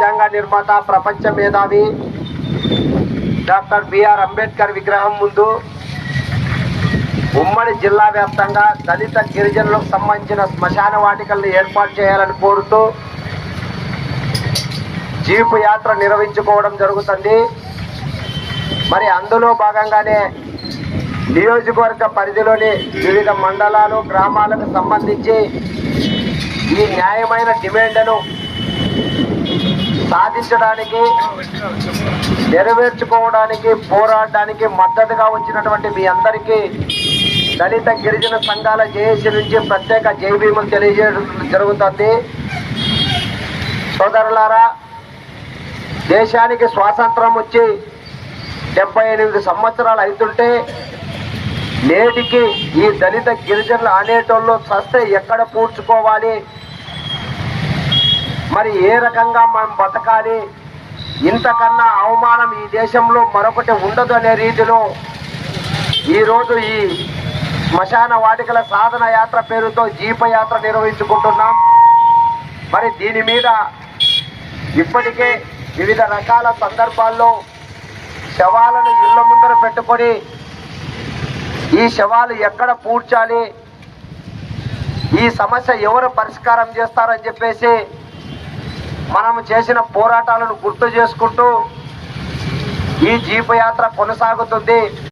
రాజ్యాంగ నిర్మాత ప్రపంచ మేధావి డాక్టర్ బిఆర్ అంబేద్కర్ విగ్రహం ముందు ఉమ్మడి జిల్లా వ్యాప్తంగా దళిత గిరిజనులకు సంబంధించిన శ్మశాన వాటికలను ఏర్పాటు చేయాలని కోరుతూ జీపు యాత్ర నిర్వహించుకోవడం జరుగుతుంది. మరి అందులో భాగంగానే నియోజకవర్గ పరిధిలోని వివిధ మండలాలు గ్రామాలకు సంబంధించి ఈ న్యాయమైన డిమాండ్ను సాధించడానికి నెరవేర్చుకోవడానికి పోరాడడానికి మద్దతుగా వచ్చినటువంటి మీ అందరికీ దళిత గిరిజన సంఘాల జేఏసీ నుంచి ప్రత్యేక జై భీములు తెలియజేయడం జరుగుతుంది. సోదరులారా, దేశానికి స్వాతంత్రం వచ్చి 78 సంవత్సరాలు అవుతుంటే నేటికి ఈ దళిత గిరిజనులు అనేటోళ్ళు చస్తే ఎక్కడ పూడ్చుకోవాలి, మరి ఏ రకంగా మనం బతకాలి, ఇంతకన్నా అవమానం ఈ దేశంలో మరొకటి ఉండదు అనే రీతిలో ఈరోజు ఈ శ్మశాన వాటికల సాధన యాత్ర పేరుతో జీప యాత్ర నిర్వహించుకుంటున్నాం. మరి దీని మీద ఇప్పటికే వివిధ రకాల సందర్భాల్లో శవాలను ఇళ్ల ముందర పెట్టుకొని ఈ శవాలు ఎక్కడ పూడ్చాలి, ఈ సమస్య ఎవరు పరిష్కారం చేస్తారని చెప్పేసి మనము చేసిన పోరాటాలను గుర్తు చేసుకుంటూ ఈ జీప యాత్ర కొనసాగుతుంది.